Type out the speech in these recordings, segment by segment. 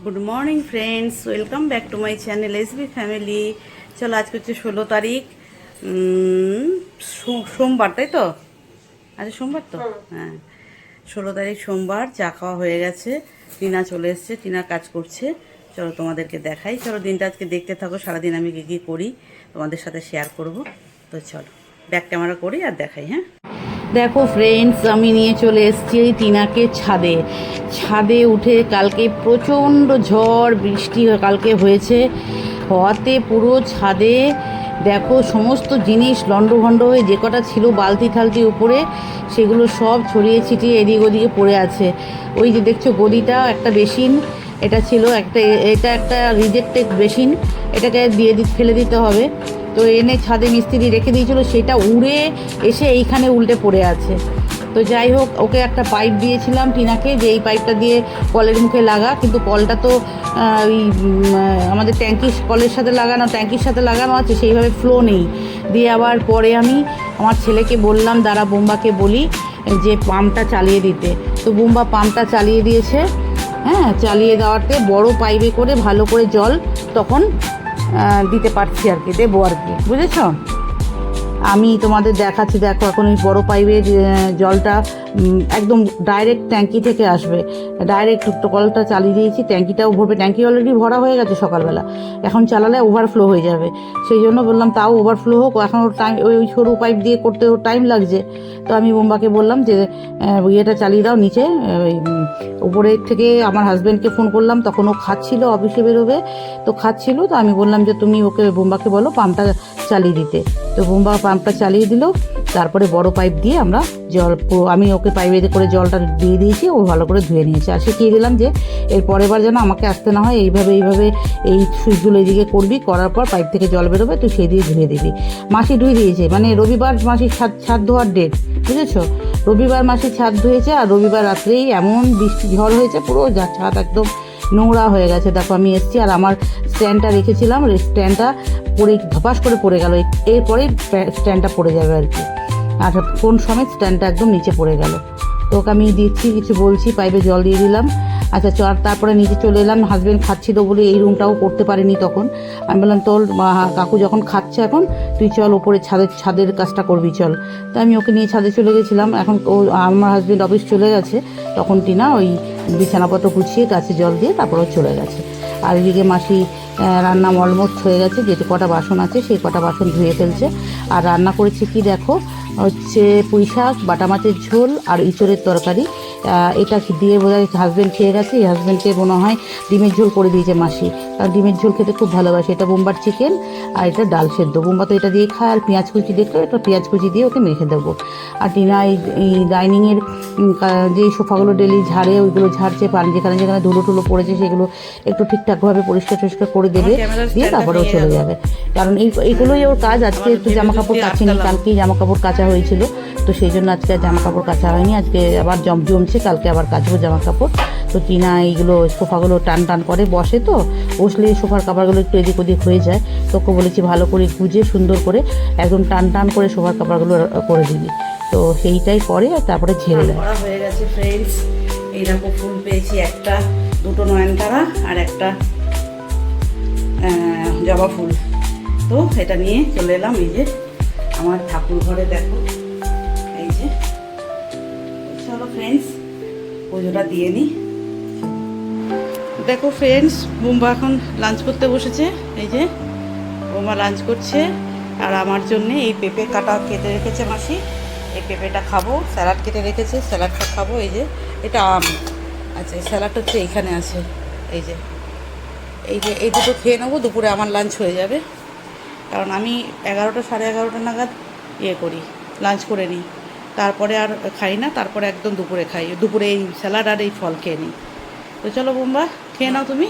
Good morning friends, welcome back to my channel SB family. চলো, আজকে হচ্ছে 16 তারিখ, সোমবার, তাই তো? আচ্ছা, সোমবার তো। হ্যাঁ, 16 তারিখ সোমবার। চা খাওয়া হয়ে গেছে, টিনা চলে এসছে, টিনা কাজ করছে। চলো তোমাদেরকে দেখাই। চলো, দিনটা আজকে দেখতে থাকো, সারাদিন আমি কী কী করি তোমাদের সাথে শেয়ার করব। তো চলো ব্যাক ক্যামেরা করি আর দেখাই। হ্যাঁ, দেখো ফ্রেন্ডস, আমি নিয়ে চলে এসেছি টিনাকে ছাদে। ছাদে উঠে কালকে প্রচণ্ড ঝড় বৃষ্টি কালকে হয়েছে, হওয়াতে পুরো ছাদে দেখো সমস্ত জিনিস লণ্ডভণ্ড হয়ে যে কটা ছিল বালতি ঠালতি উপরে, সেগুলো সব ছড়িয়ে ছিটিয়ে এদিক ওদিকে পড়ে আছে। ওই যে দেখছো গদিটা, একটা বেসিন, এটা ছিল একটা, এটা একটা রিজেক্টেড বেসিন, এটাকে ফেলে দিতে হবে। তো এনে ছাদে মিস্ত্রি রেখে দিয়েছিল, সেটা উড়ে এসে এইখানে উল্টে পড়ে আছে। তো যাই হোক, ওকে একটা পাইপ দিয়েছিলাম টিনাকে, যে এই পাইপটা দিয়ে কলের মুখে লাগা, কিন্তু কলটা তো ওই আমাদের কলের সাথে লাগানো, ট্যাঙ্কির সাথে লাগানো আছে, সেইভাবে ফ্লো নেই। দিয়ে আবার পরে আমি আমার ছেলেকে বললাম, দাঁড়া বোম্বাকে বলি যে পাম্পটা চালিয়ে দিতে। তো বোম্বা পাম্পটা চালিয়ে দিয়েছে। হ্যাঁ, চালিয়ে দেওয়াতে বড় পাইপে করে ভালো করে জল তখন দিতে পারছি আর কি, দেবো আর কি, বুঝেছ? আমি তোমাদের দেখাচ্ছি, দেখো এখন ওই বড়ো পাইপের জলটা একদম ডাইরেক্ট ট্যাঙ্কি থেকে আসবে। ডাইরেক্ট কলটা চালিয়ে দিয়েছি, ট্যাঙ্কিটাও ভরবে। ট্যাঙ্কি অলরেডি ভরা হয়ে গেছে সকালবেলা, এখন চালালে ওভারফ্লো হয়ে যাবে। সেই জন্য বললাম তাও ওভারফ্লো হোক, এখন ওর টাইম, ওই সরু পাইপ দিয়ে করতে ওর টাইম লাগছে। তো আমি বোম্বাকে বললাম যে ইয়েটা চালিয়ে দাও নিচে। ওই উপরের থেকে আমার হাজব্যান্ডকে ফোন করলাম, তখন ও খাচ্ছিল, অফিসে বেরোবে, তো খাচ্ছিল। তো আমি বললাম যে তুমি ওকে, বোম্বাকে বলো পাম্পটা চালিয়ে দিতে। তো বোম্বা পাম্পটা চালিয়ে দিল। তারপরে বড় পাইপ দিয়ে আমরা জল, আমি ওকে পাইপে করে জলটা দিয়ে দিয়েছি, ও ভালো করে ধুয়ে নিয়েছে। আর শিখিয়ে দিলাম যে এর পরের বার যেন আমাকে আসতে না হয়, এইভাবে এই সুইচগুলো এদিকে করবি, করার পর পাইপ থেকে জল বেরোবে, তুই সেই দিয়ে ধুয়ে দিবি। মাসি ধুয়ে দিয়েছে, মানে রবিবার মাসির ছাদ ধোয়ার ডেট, বুঝেছো? রবিবার মাসির ছাদ ধুয়েছে, আর রবিবার রাত্রেই এমন বৃষ্টি ঝড় হয়েছে, পুরো ছাদ একদম নোংরা হয়ে গেছে। দেখো আমি এসছি, আর আমার স্ট্যান্ডটা রেখেছিলাম, স্ট্যান্ডটা পরে ধপাস করে পড়ে গেল। এরপরে স্ট্যান্ডটা পড়ে যাবে আর কি, আর কোন সময় স্ট্যান্ডটা একদম নিচে পড়ে গেল। তো ওকে আমি দিচ্ছি, কিছু বলছি, পাইপে জল দিয়ে দিলাম। আচ্ছা চল, তারপরে নিচে চলে এলাম। হাজব্যান্ড খাচ্ছিল বলে এই রুমটাও করতে পারিনি তখন। আমি বললাম তোর কাকু যখন খাচ্ছে এখন, তুই চল ওপরে ছাদের কাজটা করবি, চল। তো আমি ওকে নিয়ে ছাদে চলে গেছিলাম। এখন আমার হাজব্যান্ড অফিস চলে গেছে, তখন টিনা ওই বিছানাপত্র গুছিয়ে গাছে জল দিয়ে তারপরেও চলে গেছে। আর এদিকে মাসি রান্না অলমোস্ট হয়ে গেছে, যেটা কটা বাসন আছে সেই কটা বাসন ধুয়ে ফেলছে। আর রান্না করেছে কি দেখো, হচ্ছে পুঁই শাক, বাটা মাছের ঝোল আর ইঁচড়ের তরকারি। এটা দিয়ে বোধহয় হাজব্যান্ড খেয়ে গেছে। এই হাজব্যান্ডকে মনে হয় ডিমের ঝোল করে দিয়েছে মাসি, কারণ ডিমের ঝোল খেতে খুব ভালোবাসে। এটা বোম্বার চিকেন, আর এটা ডাল সেদ্ধ। বোম্বা তো এটা দিয়ে খায়, আর পেঁয়াজ কুচি দেখলে এটা পেঁয়াজ কুচি দিয়ে ওকে মেখে দেবো। আর টিনা এই ডাইনিংয়ের যে সোফাগুলো ডেলি ঝাড়ে, ওইগুলো ঝাড়ছে, যেখানে যেখানে ধুলো টুলো পড়েছে সেগুলো একটু ঠিকঠাকভাবে পরিষ্কার টরিষ্কার করে দেবে, দিয়ে তারপরেও চলে যাবে। কারণ এইগুলোই ওর কাজ। আজকে একটু জামা কাপড় কাচেনি, কালকেই জামা কাপড় কাচা হয়েছিল, তো সেই জন্য আজকে আর জামা কাপড় কাচা হয়নি। আজকে আবার জমছে, কালকে আবার কাচবো জামা কাপড়। তো টিনা এইগুলো সোফাগুলো টান টান করে বসে, তো বসলে সোফার কাপড়গুলো একটু এদিক ওদিক হয়ে যায়। তোকে বলেছি ভালো করে গুজে সুন্দর করে একদম টান টান করে সোফার কাপড়গুলো করে দিবি। তো সেইটাই করে, আর তারপরে ঝেড়ে দেয়। করা হয়ে গেছে ফ্রেন্ডস। এইরকম ফুল পেয়েছি, একটা, দুটো নয়নতারা আর একটা জবা ফুল। তো এটা নিয়ে চলে এলাম এই যে আমার ঠাকুর ঘরে। দেখো এই যে, চলো ফ্রেন্ডস পুজোটা দিয়ে নিই। দেখো ফ্রেন্ডস, বোম্বা এখন লাঞ্চ করতে বসেছে। এই যে বোম্বা লাঞ্চ করছে, আর আমার জন্যে এই পেঁপে কাটা কেটে রেখেছে মাসি, এই পেঁপেটা খাবো। স্যালাড কেটে রেখেছে, স্যালাডটা খাবো। এই যে এটা আম, আচ্ছা এই স্যালাডটা হচ্ছে এইখানে আছে। এই যে এই দুটো খেয়ে নেবো, দুপুরে আমার লাঞ্চ হয়ে যাবে। কারণ আমি 11টা সাড়ে 11টা নাগাদ করি, লাঞ্চ করে নিই, তারপরে আর খাই না। তারপরে একদম দুপুরে খাই, দুপুরে এই স্যালাড আর এই ফল খেয়ে নিই। তো চলো বোম্বা, খেয়ে নাও তুমি,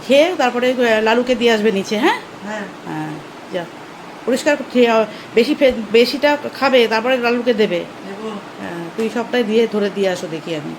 খেয়ে তারপরে লালুকে দিয়ে আসবে নিচে। হ্যাঁ হ্যাঁ, যা পরিষ্কার বেশিটা খাবে, তারপরে লালুকে দেবে। হ্যাঁ, তুই সবটাই ধরে দিয়ে আসো, দেখি আমি।